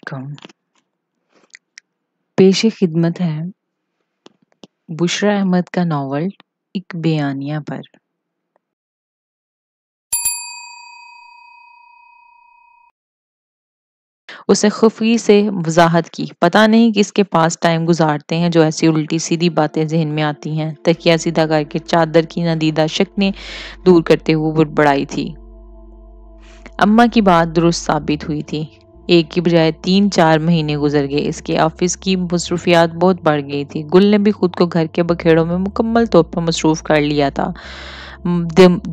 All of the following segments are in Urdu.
علیکم۔ پیش خدمت ہے بشریٰ احمد کا ناول ایک بیانیہ پر۔ اسے خفی سے وضاحت کی۔ پتہ نہیں کس کے پاس ٹائم گزارتے ہیں جو ایسی الٹی سیدھی باتیں ذہن میں آتی ہیں۔ تکیہ سیدھا کر کے چادر کی ندیدہ شکنیں دور کرتے ہوئے بڑبڑائی تھی۔ اماں کی بات درست ثابت ہوئی تھی۔ ایک کی بجائے 3-4 مہینے گزر گئے۔ اس کے آفس کی مصروفیات بہت بڑھ گئی تھی۔ گل نے بھی خود کو گھر کے بکھیڑوں میں مکمل طور پر مصروف کر لیا تھا۔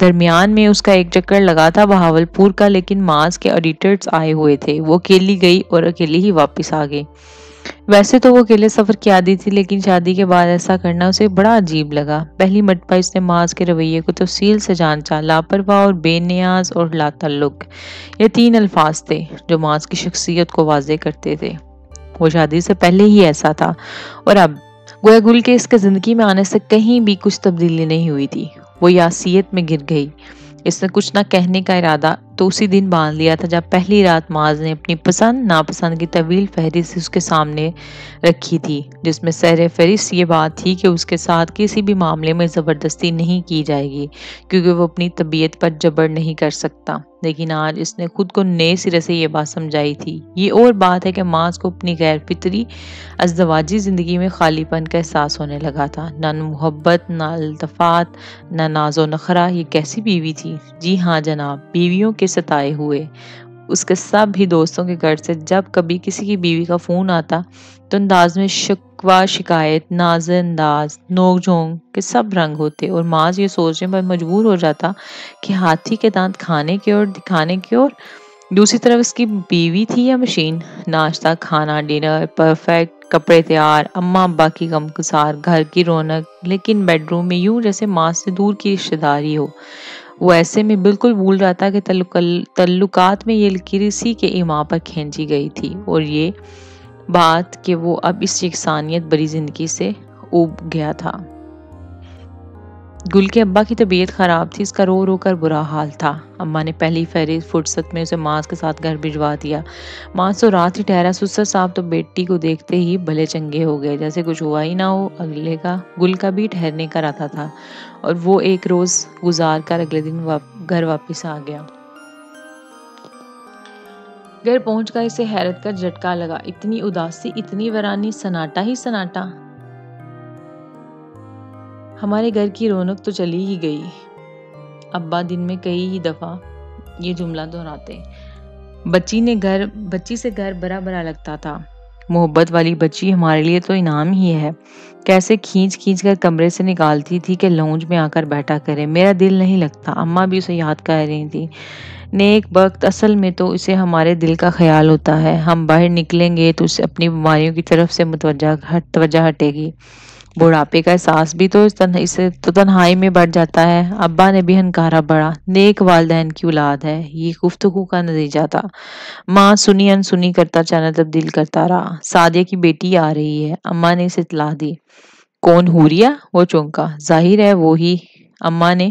درمیان میں اس کا ایک چکر لگا تھا بہاولپور کا، لیکن ماس کے آڈیٹرز آئے ہوئے تھے۔ وہ اکیلی گئی اور اکیلی ہی واپس آ گئی۔ ویسے تو وہ اکیلے سفر کی عادی تھی، لیکن شادی کے بعد ایسا کرنا اسے بڑا عجیب لگا۔ پہلی مرتبہ اس نے ماس کے رویے کو تفصیل سے جانچا۔ لاپرواہ اور بے نیاز اور لا تعلق، یہ 3 الفاظ تھے جو ماس کی شخصیت کو واضح کرتے تھے۔ وہ شادی سے پہلے ہی ایسا تھا، اور اب گویا گل کے اس کے زندگی میں آنے سے کہیں بھی کچھ تبدیلی نہیں ہوئی تھی۔ وہ یاسیت میں گر گئی۔ اس نے کچھ نہ کہنے کا ارادہ تو اسی دن باندھ لیا تھا جب پہلی رات ماس نے اپنی پسند ناپسند کی طویل فہرست اس کے سامنے رکھی تھی، جس میں سر فہرست یہ بات تھی کہ اس کے ساتھ کسی بھی معاملے میں زبردستی نہیں کی جائے گی، کیونکہ وہ اپنی طبیعت پر جبر نہیں کر سکتا۔ لیکن آج اس نے خود کو نئے سرے سے یہ بات سمجھائی تھی۔ یہ اور بات ہے کہ ماس کو اپنی غیر فطری ازدواجی زندگی میں خالی پن کا احساس ہونے لگا تھا۔ نہ محبت، نہ التفات، نہ ناز و نخرہ۔ یہ کیسی بیوی تھی؟ جی ہاں جناب، بیویوں کے ستائے ہوئے۔ اس کے سب ہی دوستوں کے گھر سے جب کبھی کسی کی بیوی کا فون آتا تو انداز میں شکوہ، شکایت، ناز انداز، نوک جھونک کے سب رنگ ہوتے، اور ماس یہ سوچنے پر مجبور ہو جاتا کہ ہاتھی کے دانت کھانے کے اور دکھانے کے اور۔ دوسری طرف اس کی بیوی تھی یا مشین؟ ناشتہ، کھانا، ڈنر پرفیکٹ، کپڑے تیار، اماں ابا کی غمگسار، گھر کی رونق، لیکن بیڈ روم میں یوں جیسے ماس سے دور کی رشتہ داری ہو۔ وہ ایسے میں بالکل بھول جاتا کہ تعلقات میں یہ لکیر اسی کے ایما پر کھینچی گئی تھی، اور یہ بات کہ وہ اب اس یکسانیت بری زندگی سے اوب گیا تھا۔ گل کے ابا کی طبیعت خراب تھی، اس کا رو رو کر برا حال تھا۔ اماں نے پہلی فرصت میں اسے ماس کے ساتھ گھر بھجوا دیا۔ ماس تو رات ہی ٹھہرا۔ سسر صاحب تو بیٹی کو دیکھتے ہی بھلے چنگے ہو گئے، جیسے کچھ ہوا ہی نہ ہو۔ اگلے کا گل کا بھی ٹھہرنے کا ارادہ تھا، اور وہ ایک روز گزار کر اگلے دن گھر واپس آ گیا۔ گھر پہنچ کر اسے حیرت کا جھٹکا لگا۔ اتنی اداسی، اتنی ویرانی، سناٹا ہی سناٹا۔ ہمارے گھر کی رونق تو چلی ہی گئی۔ ابا دن میں کئی ہی دفعہ یہ جملہ دہراتے۔ بچی سے گھر بڑا بڑا لگتا تھا۔ محبت والی بچی ہمارے لیے تو انعام ہی ہے۔ کیسے کھینچ کھینچ کر کمرے سے نکالتی تھی کہ لاؤنج میں آ کر بیٹھا کرے۔ میرا دل نہیں لگتا۔ اماں بھی اسے یاد کر رہی تھی۔ نیک وقت، اصل میں تو اسے ہمارے دل کا خیال ہوتا ہے۔ ہم باہر نکلیں گے تو اسے اپنی بیماریوں کی طرف سے توجہ ہٹے گی۔ بڑھاپے کا احساس بھی تو اسے تو تنہائی میں بڑھ جاتا ہے۔ ابا نے بھی ہنکارا بڑھا۔ نیک والدین کی اولاد ہے۔ یہ گفتگو کا نتیجہ تھا۔ ماں سنی انسنی کرتا چینل تبدیل کرتا رہا۔ سعدیہ کی بیٹی آ رہی ہے، اماں نے اسے اطلاع دی۔ کون؟ حوریہ؟ وہ چونکا۔ ظاہر ہے وہی۔ اماں نے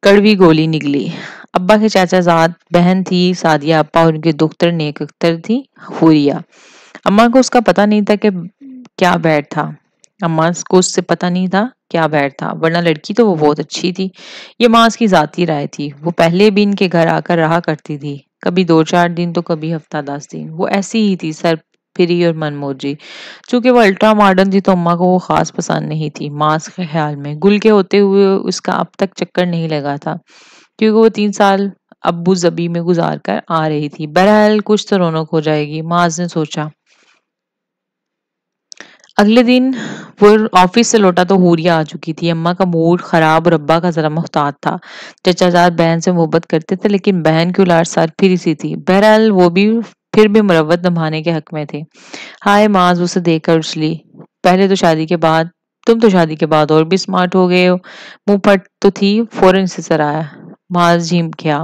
کڑوی گولی نگلی۔ ابا کے چاچا زاد بہن تھی سعدیہ آپا، اور ان کی دختر نیک اختر تھی حوریہ۔ اماں کو اس کا پتہ نہیں تھا کہ کیا بیٹ تھا۔ اماں کو اس سے پتہ نہیں تھا کیا بیٹ تھا، ورنہ لڑکی تو وہ بہت اچھی تھی۔ یہ ماس کی ذاتی رائے تھی۔ وہ پہلے بھی ان کے گھر آ کر رہا کرتی تھی، کبھی 2-4 دن تو کبھی ہفتہ 10 دن۔ وہ ایسی ہی تھی، سر پھری اور من موجی۔ چونکہ وہ الٹرا ماڈرن تھی تو اماں کو وہ خاص پسند نہیں تھی۔ ماس کے خیال میں گل کے ہوتے ہوئے اس کا اب تک چکر نہیں لگا تھا، کیونکہ وہ 3 سال ابو ظبی میں گزار کر آ رہی تھی۔ بہرحال کچھ تو رونق ہو جائے گی، ماس نے سوچا۔ اگلے دن وہ آفس سے لوٹا تو حوریہ آ چکی تھی۔ اماں کا موڈ خراب اور ابا کا ذرا محتاط تھا۔ چچا زاد بہن سے محبت کرتے تھے، لیکن بہن کی اولاد سر پھری سی تھی۔ بہرحال وہ بھی پھر بھی مروت نبھانے کے حق میں تھے۔ ہائے ماس اسے دیکھ کر اچھلی۔ تم تو شادی کے بعد اور بھی سمارٹ ہو گئے ہو۔ منہ پھٹ تو تھی، فوراً سے سر آیا۔ ماس جھمکیا۔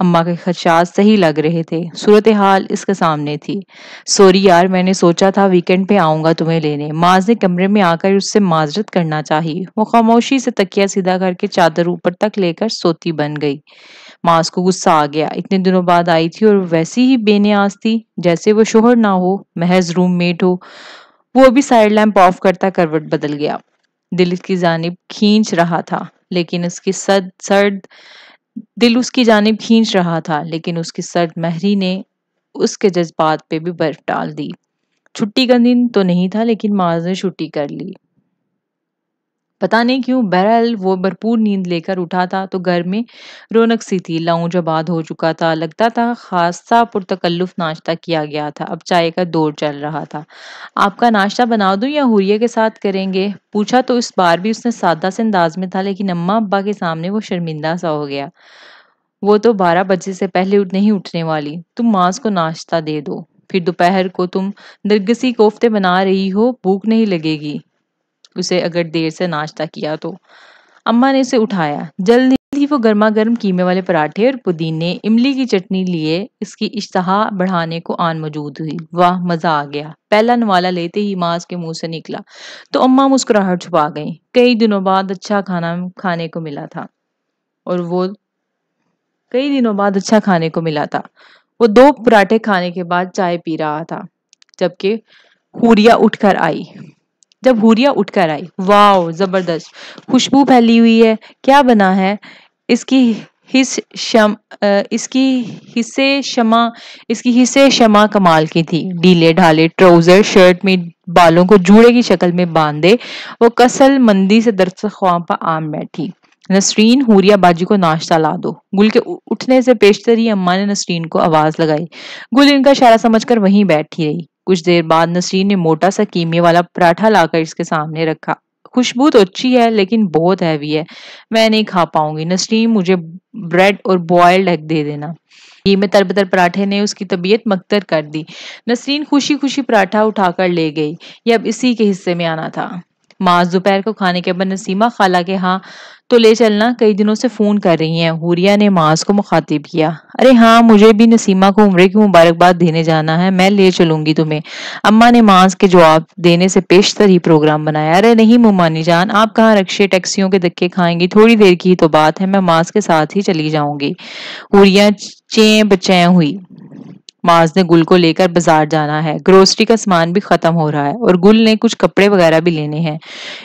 اماں کے خدشات صحیح لگ رہے تھے، صورتحال اس کے سامنے تھی۔ سوری یار، میں نے سوچا تھا ویکنڈ پہ آؤں گا تمہیں لینے۔ معاذ نے کمرے میں آ کر اس سے معذرت کرنا چاہی۔ وہ خاموشی سے تکیہ سیدھا کر کے چادر اوپر تک لے کر سوتی بن گئی۔ معاذ کو غصہ آ گیا، اتنے دنوں بعد آئی تھی اور ویسی ہی بے نیاز تھی جیسے وہ شوہر نہ ہو، محض روم میٹ ہو۔ وہ ابھی سائڈ لیمپ آف کرتا کروٹ بدل گیا۔ دل اس کی جانب کھینچ رہا تھا لیکن اس کی سرد مہری نے اس کے جذبات پہ بھی برف ڈال دی۔ چھٹی کا دن تو نہیں تھا لیکن معاذ نے چھٹی کر لی۔ پتا نہیں کیوں، بہرحال وہ بھرپور نیند لے کر اٹھا تھا تو گھر میں رونق سی تھی، لاؤنج آباد ہو چکا تھا، لگتا تھا خاصا پرتکلف ناشتہ کیا گیا تھا، اب چائے کا دور چل رہا تھا۔ آپ کا ناشتہ بنا دوں یا حوریہ کے ساتھ کریں گے؟ پوچھا تو اس بار بھی اس نے سادہ سے انداز میں تھا، لیکن اماں ابا کے سامنے وہ شرمندہ سا ہو گیا۔ وہ تو 12 بجے سے پہلے نہیں اٹھنے والی، تم معاذ کو ناشتہ دے دو، پھر دوپہر کو تم نرگسی کوفتے بنا رہی ہو، بھوک نہیں لگے گی اسے اگر دیر سے ناشتہ کیا تو۔ اماں نے اسے اٹھایا۔ جلد ہی وہ گرما گرم قیمے والے پراٹھے اور پودینے املی کی چٹنی لیے اس کی اشتہا بڑھانے کو آن موجود ہوئی۔ واہ، مزہ آ گیا، پہلا نوالا لیتے ہی معاذ کے منہ سے نکلا تو اماں مسکراہٹ چھپا گئیں۔ کئی دنوں بعد اچھا کھانا کھانے کو ملا تھا۔ وہ 2 پراٹھے کھانے کے بعد چائے پی رہا تھا جب حوریہ اٹھ کر آئی۔ واو، زبردست خوشبو پھیلی ہوئی ہے، کیا بنا ہے؟ اس کی حصے شمع کمال کی تھی۔ ڈھیلے ڈھالے ٹراؤزر شرٹ میں بالوں کو جوڑے کی شکل میں باندھے وہ کسل مندی سے دسترخواں پر عام بیٹھی۔ نسرین، حوریہ باجی کو ناشتہ لا دو۔ گل کے اٹھنے سے پیشتر ہی اماں نے نسرین کو آواز لگائی۔ گل ان کا اشارہ سمجھ کر وہیں بیٹھی رہی۔ کچھ دیر بعد نسرین نے موٹا سا قیمے والا پراٹھا لا کر اس کے سامنے رکھا۔ خوشبو تو اچھی ہے لیکن بہت ہیوی ہے، میں نہیں کھا پاؤں گی۔ نسرین، مجھے بریڈ اور بوائلڈ ایگ دے دینا۔ گھی میں تربتر پراٹھے نے اس کی طبیعت مکدر کر دی۔ نسرین خوشی خوشی پراٹھا اٹھا کر لے گئی، یہ اب اسی کے حصے میں آنا تھا۔ معاذ دوپہر کو کھانے کے بعد نسیمہ خالہ کے ہاں تو لے چلنا، کئی دنوں سے فون کر رہی ہیں، حوریہ نے معاذ کو مخاطب کیا۔ ارے ہاں، مجھے بھی نسیمہ کو عمرے کی مبارکباد دینے جانا ہے، میں لے چلوں گی تمہیں، اماں نے معاذ کے جواب دینے سے پیشتر ہی پروگرام بنایا۔ ارے نہیں ممانی جان، آپ کہاں رکشے ٹیکسیوں کے دھکے کھائیں گی، تھوڑی دیر کی ہی تو بات ہے، میں معاذ کے ساتھ ہی چلی جاؤں گی۔ حوریہ چیں بچیں ہوئی۔ معاذ نے گل کو لے کر بازار جانا ہے، گروسری کا سامان بھی ختم ہو رہا ہے اور گل نے کچھ کپڑے وغیرہ بھی لینے ہیں۔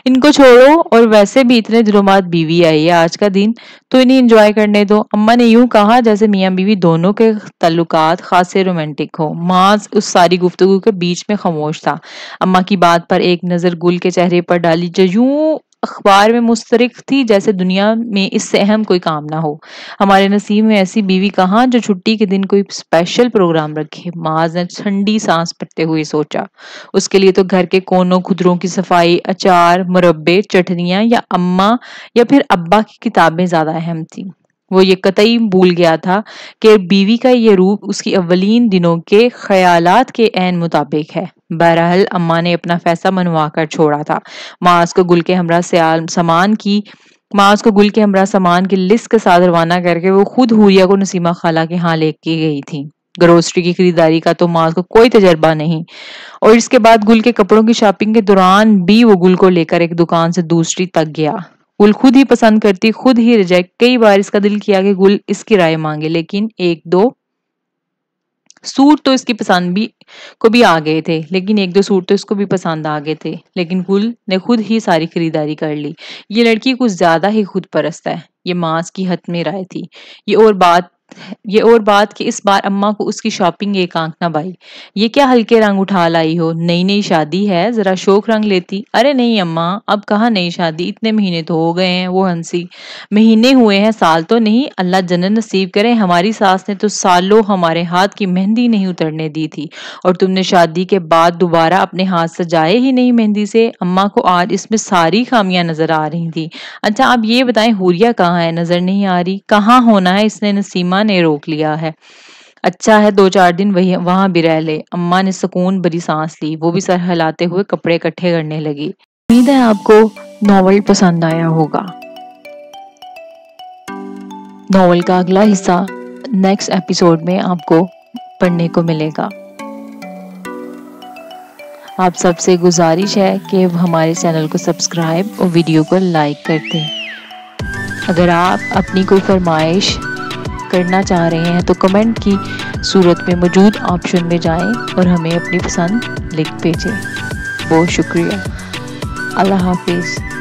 ان کو چھوڑو، اور ویسے بھی اتنے دنوں بعد بیوی آئی ہے، آج کا دن تو انہیں انجوائے کرنے دو، اماں نے یوں کہا جیسے میاں بیوی دونوں کے تعلقات خاصے رومانٹک ہو۔ معاذ اس ساری گفتگو کے بیچ میں خاموش تھا۔ اماں کی بات پر ایک نظر گل کے چہرے پر ڈالی جو یوں اخبار میں مسترق تھی جیسے دنیا میں اس سے اہم کوئی کام نہ ہو۔ ہمارے نصیب میں ایسی بیوی کہاں جو چھٹی کے دن کوئی اسپیشل پروگرام رکھے، معاذ نے ٹھنڈی سانس بھرتے ہوئے سوچا۔ اس کے لیے تو گھر کے کونوں کھدروں کی صفائی، اچار، مربے، چٹنیاں یا اماں یا پھر ابا کی کتابیں زیادہ اہم تھیں۔ وہ یہ قطعی بھول گیا تھا کہ بیوی کا یہ روپ اس کی اولین دنوں کے خیالات کے عین مطابق ہے۔ بہرحال اماں نے اپنا فیصلہ منوا کر چھوڑا تھا۔ معاذ کو گل کے ہمراہ سامان کی لسٹ کے ساتھ روانہ کر کے وہ خود حوریہ کو نسیمہ خالہ کے ہاں لے کے گئی تھی۔ گروسری کی خریداری کا تو معاذ کو کوئی تجربہ نہیں، اور اس کے بعد گل کے کپڑوں کی شاپنگ کے دوران بھی وہ گل کو لے کر ایک دکان سے دوسری تک گیا۔ گل خود ہی پسند کرتی، خود ہی ریجیکٹ، کئی بار اس کا دل کیا کہ گل اس کی رائے مانگے، لیکن 1-2 سوٹ تو اس کی پسند کو بھی آ گئے تھے، لیکن گل نے خود ہی ساری خریداری کر لی۔ یہ لڑکی کچھ زیادہ ہی خود پرست ہے، یہ معاذ کی حتمی رائے تھی۔ یہ اور بات کہ اس بار اماں کو اس کی شاپنگ ایک آنکھ نہ بھائی۔ یہ کیا ہلکے رنگ اٹھا لائی ہو، نئی شادی ہے، ذرا شوق رنگ لیتی۔ ارے نہیں اماں، اب کہاں نئی شادی، اتنے مہینے تو ہو گئے ہیں، وہ ہنسی۔ مہینے ہوئے ہیں، سال تو نہیں، اللہ جنت نصیب کرے، ہماری ساس نے تو سالوں ہمارے ہاتھ کی مہندی نہیں اترنے دی تھی، اور تم نے شادی کے بعد دوبارہ اپنے ہاتھ سجائے ہی نہیں مہندی سے۔ اماں کو آج اس میں ساری خامیاں نظر آ رہی تھی۔ اچھا اب یہ بتائیں حوریہ کہاں ہے، نظر نہیں آ رہی؟ کہاں ہونا ہے، اس نے نسیمہ نے روک لیا ہے۔ اچھا ہے 2-4 دن وہاں بھی رہ لے۔ اماں نے سکون بھری سانس لی، وہ بھی سر ہلاتے ہوئے کپڑے اکٹھے کرنے لگی۔ امید ہے آپ کو ناول پسند آیا ہوگا۔ ناول کا اگلا حصہ نیکسٹ ایپیسوڈ میں آپ کو پڑھنے کو ملے گا۔ آپ سب سے گزارش ہے کہ ہمارے چینل کو سبسکرائب اور ویڈیو کو لائک کر دیں۔ اگر آپ اپنی کوئی فرمائش کرنا چاہ رہے ہیں تو کمنٹ کی صورت میں موجود آپشن میں جائیں اور ہمیں اپنی پسند لکھ بھیجیں۔ بہت شکریہ۔ اللہ حافظ۔